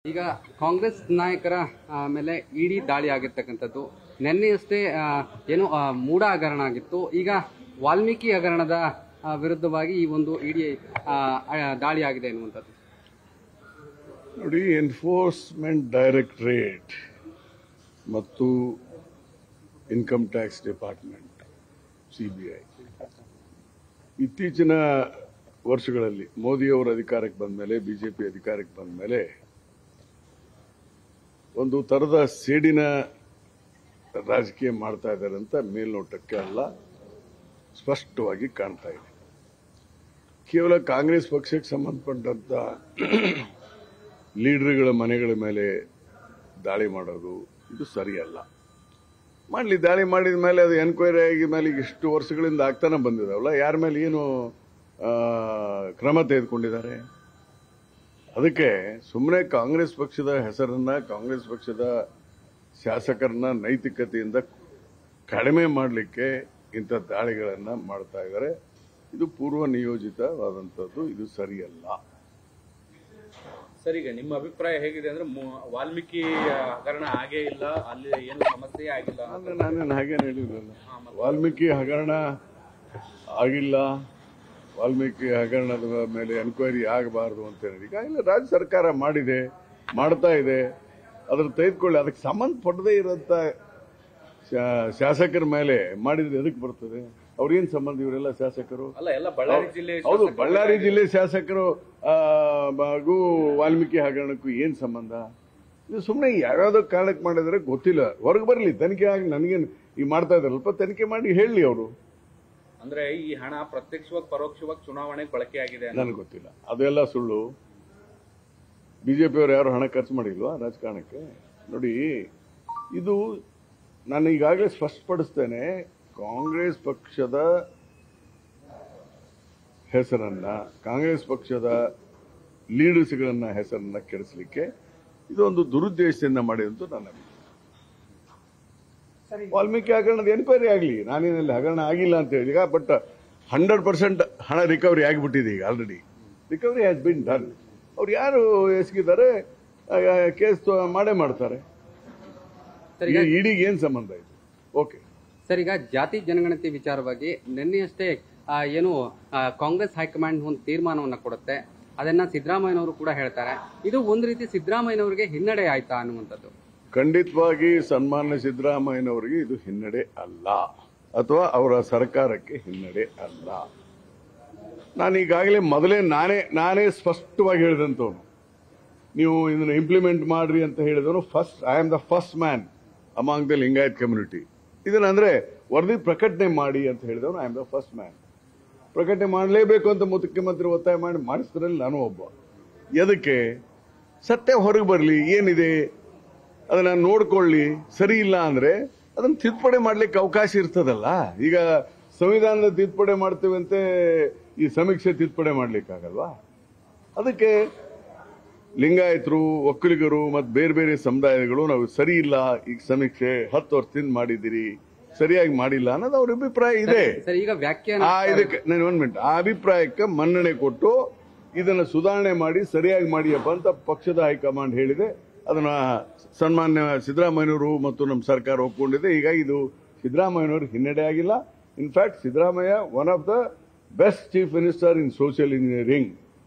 ಈಗ ಕಾಂಗ್ರೆಸ್ ನಾಯಕರ ಮೇಲೆ ಇಡಿ ದಾಳಿ ಆಗಿರ್ತಕ್ಕಂಥದ್ದು ನಿನ್ನೆಯಷ್ಟೇ ಏನು ಮೂಢ ಹಗರಣ ಆಗಿತ್ತು. ಈಗ ವಾಲ್ಮೀಕಿ ಹಗರಣದ ವಿರುದ್ಧವಾಗಿ ಈ ಒಂದು ಇಡಿ ದಾಳಿ ಆಗಿದೆ ಎನ್ನುವಂಥದ್ದು. ನೋಡಿ, ಎನ್ಫೋರ್ಸ್ಮೆಂಟ್ ಡೈರೆಕ್ಟರೇಟ್ ಮತ್ತು ಇನ್ಕಮ್ ಟ್ಯಾಕ್ಸ್ ಡಿಪಾರ್ಟ್ಮೆಂಟ್ ಸಿಬಿಐ ಇತ್ತೀಚಿನ ವರ್ಷಗಳಲ್ಲಿ ಮೋದಿಯವರು ಅಧಿಕಾರಕ್ಕೆ ಬಂದ ಮೇಲೆ, ಬಿಜೆಪಿ ಅಧಿಕಾರಕ್ಕೆ ಬಂದ ಮೇಲೆ ಒಂದು ತರದ ಸೇಡಿನ ರಾಜಕೀಯ ಮಾಡ್ತಾ ಇದ್ದಾರೆ ಅಂತ ಮೇಲ್ನೋಟಕ್ಕೆ ಅಲ್ಲ, ಸ್ಪಷ್ಟವಾಗಿ ಕಾಣ್ತಾ ಇದೆ. ಕೇವಲ ಕಾಂಗ್ರೆಸ್ ಪಕ್ಷಕ್ಕೆ ಸಂಬಂಧಪಟ್ಟಂತ ಲೀಡರ್ಗಳ ಮನೆಗಳ ಮೇಲೆ ದಾಳಿ ಮಾಡೋದು ಇದು ಸರಿಯಲ್ಲ. ಮಾಡಲಿ, ದಾಳಿ ಮಾಡಿದ ಮೇಲೆ ಅದು ಎನ್ಕ್ವೈರಿ ಆಗಿ ಮೇಲೆ ಇಷ್ಟು ವರ್ಷಗಳಿಂದ ಆಗ್ತಾನೆ ಬಂದಿದಾವಲ್ಲ, ಯಾರ ಮೇಲೆ ಏನು ಕ್ರಮ ತೆಗೆದುಕೊಂಡಿದ್ದಾರೆ? ಅದಕ್ಕೆ ಸುಮ್ಮನೆ ಕಾಂಗ್ರೆಸ್ ಪಕ್ಷದ ಹೆಸರನ್ನ, ಕಾಂಗ್ರೆಸ್ ಪಕ್ಷದ ಶಾಸಕರನ್ನ ನೈತಿಕತೆಯಿಂದ ಕಡಿಮೆ ಮಾಡಲಿಕ್ಕೆ ಇಂಥ ದಾಳಿಗಳನ್ನ ಮಾಡ್ತಾ ಇದ್ದಾರೆ. ಇದು ಪೂರ್ವ ನಿಯೋಜಿತವಾದಂಥದ್ದು, ಇದು ಸರಿಯಲ್ಲ. ಸರ್, ಈಗ ನಿಮ್ಮ ಅಭಿಪ್ರಾಯ ಹೇಗಿದೆ ಅಂದ್ರೆ ವಾಲ್ಮೀಕಿ ಹಗರಣ ಆಗೇ ಇಲ್ಲ, ಅಲ್ಲಿ ಏನು ಸಮಸ್ಯೆ ಆಗಿಲ್ಲ? ನಾನೇನು ಹಾಗೇನು ಹೇಳಿದ್ರಲ್ಲ, ವಾಲ್ಮೀಕಿ ಹಗರಣ ಆಗಿಲ್ಲ, ವಾಲ್ಮೀಕಿ ಹಗರಣದ ಮೇಲೆ ಎನ್ಕ್ವೈರಿ ಆಗಬಾರದು ಅಂತ ಹೇಳಿ ಈಗಾಗಲೇ ರಾಜ್ಯ ಸರ್ಕಾರ ಮಾಡಿದೆ, ಮಾಡ್ತಾ ಇದೆ. ಅದ್ರ ತೆಗೆದುಕೊಳ್ಳಿ, ಅದಕ್ಕೆ ಸಂಬಂಧಪಟ್ಟದೇ ಇರೋಂಥ ಶಾಸಕರ ಮೇಲೆ ಮಾಡಿದ್ರೆ ಎದಕ್ಕೆ ಬರ್ತದೆ? ಅವ್ರೇನ್ ಸಂಬಂಧ? ಇವರೆಲ್ಲ ಶಾಸಕರು ಅಲ್ಲ, ಎಲ್ಲ ಬಳ್ಳಾರಿ ಜಿಲ್ಲೆ. ಹೌದು, ಬಳ್ಳಾರಿ ಜಿಲ್ಲೆ ಶಾಸಕರು ಹಾಗೂ ವಾಲ್ಮೀಕಿ ಹಗರಣಕ್ಕೂ ಏನ್ ಸಂಬಂಧ? ಇದು ಸುಮ್ಮನೆ ಯಾವ್ಯಾವ್ದೋ ಕಾರಣಕ್ಕೆ ಮಾಡಿದ್ರೆ ಗೊತ್ತಿಲ್ಲ. ಹೊರಗೆ ಬರಲಿ, ತನಿಖೆ ಆಗಿ. ನನಗೇನು ಈ ಮಾಡ್ತಾ ಇದಾರಲ್ಪ, ತನಿಖೆ ಮಾಡಿ ಹೇಳಿ ಅವರು. ಅಂದ್ರೆ ಈ ಹಣ ಪ್ರತ್ಯಕ್ಷವಾಗಿ ಪರೋಕ್ಷವಾಗಿ ಚುನಾವಣೆಗೆ ಬಳಕೆ ಆಗಿದೆ ನನಗೆ ಗೊತ್ತಿಲ್ಲ, ಅದೆಲ್ಲ ಸುಳ್ಳು. ಬಿಜೆಪಿಯವರು ಯಾರು ಹಣ ಖರ್ಚು ಮಾಡಿಲ್ವಾ ರಾಜಕಾರಣಕ್ಕೆ? ನೋಡಿ, ಇದು ನಾನು ಈಗಾಗಲೇ ಸ್ಪಷ್ಟಪಡಿಸ್ತೇನೆ. ಕಾಂಗ್ರೆಸ್ ಪಕ್ಷದ ಹೆಸರನ್ನ, ಕಾಂಗ್ರೆಸ್ ಪಕ್ಷದ ಲೀಡರ್ಸ್ಗಳನ್ನ ಹೆಸರನ್ನ ಕೆಡಿಸಲಿಕ್ಕೆ ಇದೊಂದು ದುರುದ್ದೇಶದಿಂದ ಮಾಡಿದಂತೂ ನನ್ನ ಅಭಿಪ್ರಾಯ. ವಾಲ್ಮೀಕಿ ಹಗರಣದ ಎನ್ಕ್ವೈರಿ ಆಗಲಿ, ನಾನೇನಲ್ಲಿ ಹಗರಣ ಆಗಿಲ್ಲ ಅಂತ ಹೇಳಿ. ಈಗ ಬಟ್ 100% ಹಣ ರಿಕವರಿ ಆಗಿಬಿಟ್ಟಿದೆ. ಈಗ already recovery has been done. ಅವ್ರು ಯಾರು ಎಸಗಿದ್ದಾರೆ ಕೇಸ್ ಮಾಡೇ ಮಾಡ್ತಾರೆ. ಇಡಿಗೆ ಏನ್ ಸಂಬಂಧ ಇದೆ? ಓಕೆ ಸರ್, ಈಗ ಜಾತಿ ಜನಗಣತಿ ವಿಚಾರವಾಗಿ ನಿನ್ನೆಯಷ್ಟೇ ಏನು ಕಾಂಗ್ರೆಸ್ ಹೈಕಮಾಂಡ್ ಒಂದು ತೀರ್ಮಾನವನ್ನು ಕೊಡುತ್ತೆ. ಅದನ್ನ ಸಿದ್ದರಾಮಯ್ಯನವರು ಕೂಡ ಹೇಳ್ತಾರೆ. ಇದು ಒಂದು ರೀತಿ ಸಿದ್ದರಾಮಯ್ಯನವರಿಗೆ ಹಿನ್ನಡೆ ಆಯ್ತಾ ಅನ್ನುವಂಥದ್ದು? ಖಂಡಿತವಾಗಿ ಸನ್ಮಾನ್ಯ ಸಿದ್ದರಾಮಯ್ಯನವರಿಗೆ ಇದು ಹಿನ್ನಡೆ ಅಲ್ಲ, ಅಥವಾ ಅವರ ಸರ್ಕಾರಕ್ಕೆ ಹಿನ್ನಡೆ ಅಲ್ಲ. ನಾನು ಈಗಾಗಲೇ ಮೊದಲೇ ನಾನೇ ಸ್ಪಷ್ಟವಾಗಿ ಹೇಳಿದಂಥವನು. ನೀವು ಇದನ್ನು ಇಂಪ್ಲಿಮೆಂಟ್ ಮಾಡ್ರಿ ಅಂತ ಹೇಳಿದವನು I am the first man among the Lingayat community. ಇದನ್ನಂದ್ರೆ ವರದಿ ಪ್ರಕಟಣೆ ಮಾಡಿ ಅಂತ ಹೇಳಿದವನು I am the first man. ಪ್ರಕಟಣೆ ಮಾಡಲೇಬೇಕು ಅಂತ ಮುಖ್ಯಮಂತ್ರಿ ಒತ್ತಾಯ ಮಾಡಿ ಮಾಡಿಸಿದ್ರಲ್ಲಿ ನಾನು ಒಬ್ಬ. ಎದಕ್ಕೆ? ಸತ್ಯ ಹೊರಗೆ ಬರಲಿ, ಏನಿದೆ ಅದನ್ನ ನೋಡ್ಕೊಳ್ಳಿ. ಸರಿ ಇಲ್ಲ ಅಂದ್ರೆ ಅದನ್ನ ತಿದ್ದುಪಡಿ ಮಾಡ್ಲಿಕ್ಕೆ ಅವಕಾಶ ಇರ್ತದಲ್ಲ. ಈಗ ಸಂವಿಧಾನದ ತಿದ್ದುಪಡಿ ಮಾಡ್ತೀವಂತೆ, ಈ ಸಮೀಕ್ಷೆ ತಿದ್ದುಪಡಿ ಮಾಡ್ಲಿಕ್ಕಾಗಲ್ವಾ? ಅದಕ್ಕೆ ಲಿಂಗಾಯತರು, ಒಕ್ಕಲಿಗರು ಮತ್ತು ಬೇರೆ ಬೇರೆ ಸಮುದಾಯಗಳು ನಾವು ಸರಿ ಇಲ್ಲ, ಈಗ ಸಮೀಕ್ಷೆ 10 ವರ್ಷದಿಂದ ಮಾಡಿದಿರಿ, ಸರಿಯಾಗಿ ಮಾಡಿಲ್ಲ ಅನ್ನೋದು ಅವ್ರ ಅಭಿಪ್ರಾಯ ಇದೆ. ಈಗ ವ್ಯಾಖ್ಯಾನ ಇದಕ್ಕೆ ನಾನು 1 ಮಿನಿಟ್, ಆ ಅಭಿಪ್ರಾಯಕ್ಕೆ ಮನ್ನಣೆ ಕೊಟ್ಟು ಇದನ್ನ ಸುಧಾರಣೆ ಮಾಡಿ ಸರಿಯಾಗಿ ಮಾಡಿಯಪ್ಪ ಅಂತ ಪಕ್ಷದ ಹೈಕಮಾಂಡ್ ಹೇಳಿದೆ. ಅದನ್ನ ಸನ್ಮಾನ್ಯ ಸಿದ್ದರಾಮಯ್ಯನವರು ಮತ್ತು ನಮ್ಮ ಸರ್ಕಾರ ಒಪ್ಕೊಂಡಿದೆ. ಹೀಗಾಗಿ ಇದು ಸಿದ್ದರಾಮಯ್ಯನವರು ಹಿನ್ನಡೆ ಆಗಿಲ್ಲ. In fact Siddaramaiah one of the best chief minister in social engineering.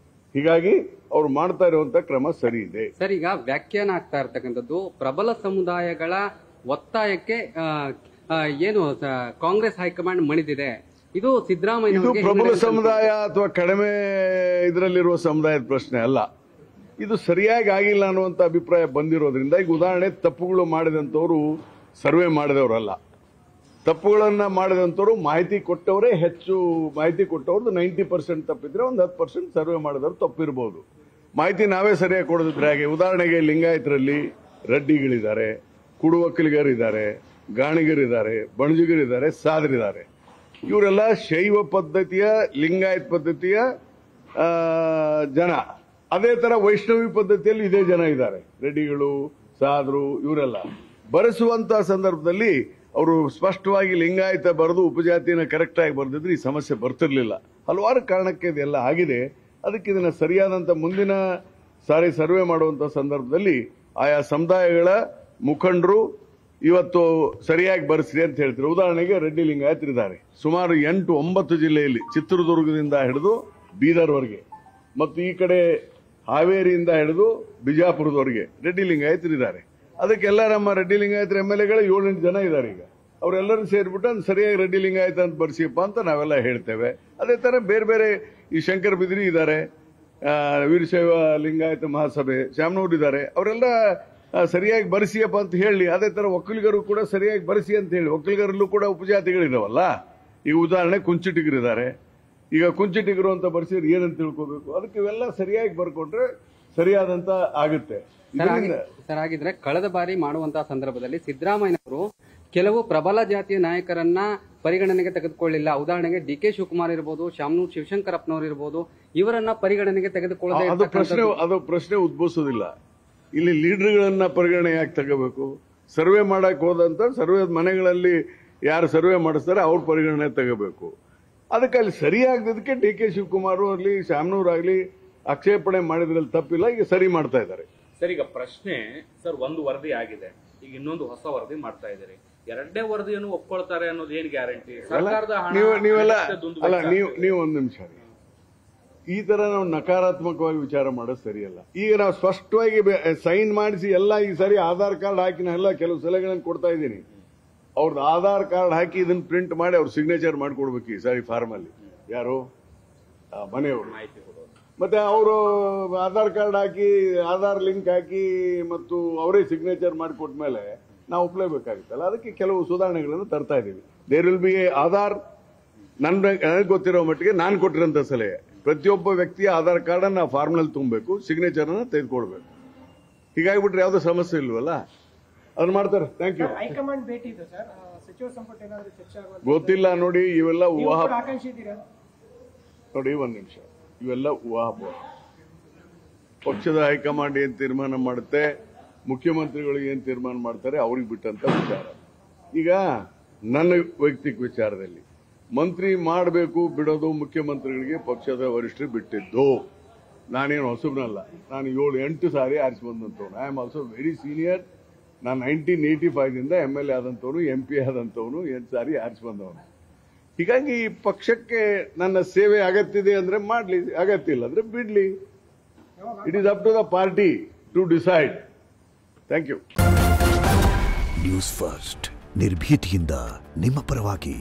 ಹೀಗಾಗಿ ಅವ್ರು ಮಾಡ್ತಾ ಇರುವಂತ ಕ್ರಮ ಸರಿ ಇದೆ. ಸರ್, ಈಗ ವ್ಯಾಖ್ಯಾನ ಆಗ್ತಾ ಇರ್ತಕ್ಕಂಥದ್ದು ಪ್ರಬಲ ಸಮುದಾಯಗಳ ಒತ್ತಾಯಕ್ಕೆ ಏನು ಕಾಂಗ್ರೆಸ್ ಹೈಕಮಾಂಡ್ ಮಣಿದಿದೆ. ಇದು ಸಿದ್ದರಾಮಯ್ಯ ಪ್ರಬಲ ಸಮುದಾಯ ಅಥವಾ ಕಡಿಮೆ ಇದರಲ್ಲಿರುವ ಸಮುದಾಯದ ಪ್ರಶ್ನೆ ಅಲ್ಲ. ಇದು ಸರಿಯಾಗಿ ಆಗಿಲ್ಲ ಅನ್ನುವಂತ ಅಭಿಪ್ರಾಯ ಬಂದಿರೋದ್ರಿಂದ, ಈಗ ಉದಾಹರಣೆ, ತಪ್ಪುಗಳು ಮಾಡಿದಂತವರು ಸರ್ವೆ ಮಾಡಿದವರಲ್ಲ. ತಪ್ಪುಗಳನ್ನ ಮಾಡಿದಂತವರು ಮಾಹಿತಿ ಕೊಟ್ಟವರೇ ಹೆಚ್ಚು. ಮಾಹಿತಿ ಕೊಟ್ಟವ್ರದ್ದು 90% ತಪ್ಪಿದ್ರೆ ಒಂದು 10% ಸರ್ವೆ ಮಾಡಿದವರು ತಪ್ಪಿರ್ಬೋದು. ಮಾಹಿತಿ ನಾವೇ ಸರಿಯಾಗಿ ಕೊಡದಿದ್ರೆ ಹಾಗೆ. ಉದಾಹರಣೆಗೆ ಲಿಂಗಾಯತರಲ್ಲಿ ರೆಡ್ಡಿಗಳಿದ್ದಾರೆ, ಕುಡು ಒಕ್ಕಲಿಗರಿದ್ದಾರೆ, ಗಾಣಿಗರಿದ್ದಾರೆ, ಬಣಜಿಗರಿದ್ದಾರೆ, ಸಾದರಿದ್ದಾರೆ. ಇವರೆಲ್ಲ ಶೈವ ಪದ್ಧತಿಯ, ಲಿಂಗಾಯತ್ ಪದ್ಧತಿಯ ಜನ. ಅದೇ ತರ ವೈಷ್ಣವಿ ಪದ್ಧತಿಯಲ್ಲಿ ಇದೇ ಜನ ಇದ್ದಾರೆ, ರೆಡ್ಡಿಗಳು, ಸಾದ್ರು. ಇವರೆಲ್ಲ ಬರೆಸುವಂತಹ ಸಂದರ್ಭದಲ್ಲಿ ಅವರು ಸ್ಪಷ್ಟವಾಗಿ ಲಿಂಗಾಯತ ಬರೆದು ಉಪಜಾತಿನ ಕರೆಕ್ಟ್ ಆಗಿ ಬರೆದಿದ್ರೆ ಈ ಸಮಸ್ಯೆ ಬರ್ತಿರ್ಲಿಲ್ಲ. ಹಲವಾರು ಕಾರಣಕ್ಕೆ ಇದೆಲ್ಲ ಆಗಿದೆ. ಅದಕ್ಕೆ ಇದನ್ನ ಸರಿಯಾದಂತ ಮುಂದಿನ ಸರ್ವೆ ಮಾಡುವಂತ ಸಂದರ್ಭದಲ್ಲಿ ಆಯಾ ಸಮುದಾಯಗಳ ಮುಖಂಡರು ಇವತ್ತು ಸರಿಯಾಗಿ ಬರೆಸ್ರಿ ಅಂತ ಹೇಳ್ತಾರೆ. ಉದಾಹರಣೆಗೆ ರೆಡ್ಡಿ ಲಿಂಗಾಯತರಿದ್ದಾರೆ ಸುಮಾರು 8-9 ಜಿಲ್ಲೆಯಲ್ಲಿ, ಚಿತ್ರದುರ್ಗದಿಂದ ಹಿಡಿದು ಬೀದರ್ವರೆಗೆ ಮತ್ತು ಈ ಕಡೆ ಹಾವೇರಿಯಿಂದ ಹಿಡಿದು ಬಿಜಾಪುರದವರೆಗೆ ರೆಡ್ಡಿ ಲಿಂಗಾಯತರಿದ್ದಾರೆ. ಅದಕ್ಕೆಲ್ಲ ನಮ್ಮ ರೆಡ್ಡಿ ಲಿಂಗಾಯತರ MLAಗಳು 7-8 ಜನ ಇದ್ದಾರೆ. ಈಗ ಅವರೆಲ್ಲರೂ ಸೇರಿಬಿಟ್ಟು ಅದು ಸರಿಯಾಗಿ ರೆಡ್ಡಿ ಲಿಂಗಾಯತ ಅಂತ ಬರ್ಸಿಯಪ್ಪ ಅಂತ ನಾವೆಲ್ಲ ಹೇಳ್ತೇವೆ. ಅದೇ ತರ ಬೇರೆ ಬೇರೆ ಈ ಶಂಕರ ಬಿದಿರಿ ಇದ್ದಾರೆ, ವೀರಶೈವ ಲಿಂಗಾಯತ ಮಹಾಸಭೆ ಶಾಮನೂರು ಇದ್ದಾರೆ, ಅವರೆಲ್ಲ ಸರಿಯಾಗಿ ಬರೆಸಿಯಪ್ಪ ಅಂತ ಹೇಳಿ. ಅದೇ ತರ ಒಕ್ಕಲಿಗರು ಕೂಡ ಸರಿಯಾಗಿ ಬರೆಸಿ ಅಂತ ಹೇಳಿ. ಒಕ್ಕಲಿಗರಲ್ಲೂ ಕೂಡ ಉಪಜಾತಿಗಳಿದಾವಲ್ಲ. ಈಗ ಉದಾಹರಣೆ ಕುಂಚಿಟಿಗರಿದ್ದಾರೆ. ಈಗ ಕುಂಚಿಟಿಗರು ಅಂತ ಬರ್ಸಿದ್ರೆ ಏನಂತ ತಿಳ್ಕೋಬೇಕು. ಅದಕ್ಕೆ ಇವೆಲ್ಲ ಸರಿಯಾಗಿ ಬರ್ಕೊಂಡ್ರೆ ಸರಿಯಾದಂತ ಆಗುತ್ತೆ. ಸರ್, ಹಾಗಿದ್ರೆ ಕಳೆದ ಬಾರಿ ಮಾಡುವಂತಹ ಸಂದರ್ಭದಲ್ಲಿ ಸಿದ್ದರಾಮಯ್ಯನವರು ಕೆಲವು ಪ್ರಬಲ ಜಾತಿಯ ನಾಯಕರನ್ನ ಪರಿಗಣನೆಗೆ ತೆಗೆದುಕೊಳ್ಳಿಲ್ಲ. ಉದಾಹರಣೆಗೆ DK ಶಿವಕುಮಾರ್ ಇರಬಹುದು, ಶಾಮನೂರು ಶಿವಶಂಕರಪ್ಪನವರು ಇರಬಹುದು, ಇವರನ್ನ ಪರಿಗಣನೆಗೆ ತೆಗೆದುಕೊಳ್ಳದೆ ಅದು ಪ್ರಶ್ನೆ ಉದ್ಭವಿಸೋದಿಲ್ಲ. ಇಲ್ಲಿ ಲೀಡರ್ಗಳನ್ನ ಪರಿಗಣನೆ ಯಾಕೆ ತಗೋಬೇಕು? ಸರ್ವೆ ಮಾಡಕ್ ಹೋದಂತ ಸರ್ವೆ ಮನೆಗಳಲ್ಲಿ ಯಾರು ಸರ್ವೆ ಮಾಡಿಸ್ತಾರೆ ಅವ್ರ ಪರಿಗಣನೆ ತಗೋಬೇಕು. ಅದಕ್ಕೆ ಅಲ್ಲಿ ಸರಿಯಾಗದಕ್ಕೆ DK ಶಿವಕುಮಾರ್ ಆಗಲಿ ಶಾಮನೂರ್ ಆಗಲಿ ಆಕ್ಷೇಪಣೆ ಮಾಡಿದ್ರಲ್ಲಿ ತಪ್ಪಿಲ್ಲ. ಈಗ ಸರಿ ಮಾಡ್ತಾ ಇದ್ದಾರೆ. ಸರ್, ಈಗ ಪ್ರಶ್ನೆ ಸರ್, ಒಂದು ವರದಿ ಆಗಿದೆ, ಈಗ ಇನ್ನೊಂದು ಹೊಸ ವರದಿ ಮಾಡ್ತಾ ಇದ್ದಾರೆ. ಎರಡನೇ ವರದಿಯನ್ನು ಒಪ್ಕೊಳ್ತಾರೆ ಅನ್ನೋದು ಏನ್ ಗ್ಯಾರಂಟಿ? ಸರ್ಕಾರದ ಹಣ ನೀವೆಲ್ಲ ಅಲ್ಲ, ನೀವು ಒಂದು ನಿಮಿಷ, ಈ ತರ ನಾವು ನಕಾರಾತ್ಮಕವಾಗಿ ವಿಚಾರ ಮಾಡೋದು ಸರಿಯಲ್ಲ. ಈಗ ನಾವು ಸ್ಪಷ್ಟವಾಗಿ ಸೈನ್ ಮಾಡಿಸಿ ಎಲ್ಲ ಈ ಸರಿ ಆಧಾರ್ ಕಾರ್ಡ್ ಹಾಕಿ ಎಲ್ಲ ಕೆಲವು ಸಲಹೆಗಳನ್ನು ಕೊಡ್ತಾ ಇದ್ದೀನಿ. ಅವ್ರದ್ದು ಆಧಾರ್ ಕಾರ್ಡ್ ಹಾಕಿ ಇದನ್ನ ಪ್ರಿಂಟ್ ಮಾಡಿ ಅವ್ರ ಸಿಗ್ನೇಚರ್ ಮಾಡ್ಕೊಡ್ಬೇಕು ಈ ಸಾರಿ ಫಾರ್ಮ್ ಅಲ್ಲಿ. ಯಾರು ಮನೆಯವರು ಮಾಹಿತಿ ಕೊಡೋದು. ಮತ್ತೆ ಅವರು ಆಧಾರ್ ಕಾರ್ಡ್ ಹಾಕಿ ಆಧಾರ್ ಲಿಂಕ್ ಹಾಕಿ ಮತ್ತು ಅವರೇ ಸಿಗ್ನೇಚರ್ ಮಾಡಿಕೊಟ್ಮೇಲೆ ನಾವು ಒಪ್ಲೇಬೇಕಾಗುತ್ತಲ್ಲ. ಅದಕ್ಕೆ ಕೆಲವು ಸುಧಾರಣೆಗಳನ್ನು ತರ್ತಾ ಇದ್ದೀವಿ. There will be Aadhaar. ನನಗೆ ಗೊತ್ತಿರೋ ಮಟ್ಟಿಗೆ ನಾನು ಕೊಟ್ಟಿರೋಂಥ ಸಲಹೆ, ಪ್ರತಿಯೊಬ್ಬ ವ್ಯಕ್ತಿಯ ಆಧಾರ್ ಕಾರ್ಡ್ ಅನ್ನ ಫಾರ್ಮ್ ನಲ್ಲಿ ತುಂಬಬೇಕು, ಸಿಗ್ನೇಚರ್ ಅನ್ನ ತೆಗೆದುಕೊಳ್ಬೇಕು. ಹೀಗಾಗಿಬಿಟ್ರೆ ಯಾವುದೋ ಸಮಸ್ಯೆ ಇಲ್ವಲ್ಲ, ಅದನ್ನ ಮಾಡ್ತಾರೆ. Thank you. ಹೈಕಮಾಂಡ್ ಭೇಟಿ ಇದೆ ಸರ್, ಸಚಿವ ಸಂಪುಟ ಏನಾದರೂ ಚರ್ಚೆ ಆಗುವಂತ ಗೊತ್ತಿಲ್ಲ ನೋಡಿ. ಇವೆಲ್ಲ ಊಹಾ ಆಕಾಂಕ್ಷಿ ಇದ್ದೀರಾ? ನೋಡಿ, ಒಂದ್ ನಿಮಿಷ, ಇವೆಲ್ಲ ಊಹಾಪೋಹ. ಪಕ್ಷದ ಹೈಕಮಾಂಡ್ ಏನ್ ತೀರ್ಮಾನ ಮಾಡುತ್ತೆ, ಮುಖ್ಯಮಂತ್ರಿಗಳು ಏನ್ ತೀರ್ಮಾನ ಮಾಡ್ತಾರೆ ಅವ್ರಿಗೆ ಬಿಟ್ಟಂತ ವಿಚಾರ. ಈಗ ನನ್ನ ವೈಯಕ್ತಿಕ ವಿಚಾರದಲ್ಲಿ ಮಂತ್ರಿ ಮಾಡಬೇಕು ಬಿಡೋದು ಮುಖ್ಯಮಂತ್ರಿಗಳಿಗೆ ಪಕ್ಷದ ವರಿಷ್ಠರು ಬಿಟ್ಟಿದ್ದು. ನಾನೇನು ಹೊಸಬನಲ್ಲ. ನಾನು 7-8 ಸಾರಿ ಆರಿಸಿ ಬಂದಂತವನು. I am also very senior. ನಾನು 1985ದಿಂದ MLA ಆದಂತವನು, MP ಆದಂತವನು, 8 ಸಾರಿ ಆರಿಸಿ ಬಂದವನು. ಹೀಗಾಗಿ ಈ ಪಕ್ಷಕ್ಕೆ ನನ್ನ ಸೇವೆ ಅಗತ್ಯ ಇದೆ ಅಂದ್ರೆ ಮಾಡ್ಲಿ, ಅಗತ್ಯ ಇಲ್ಲ ಅಂದ್ರೆ ಬಿಡ್ಲಿ. It is up to the party to decide. Thank you. News first, ನಿರ್ಭೀತಿಯಿಂದ ನಿಮ್ಮ ಪರವಾಗಿ.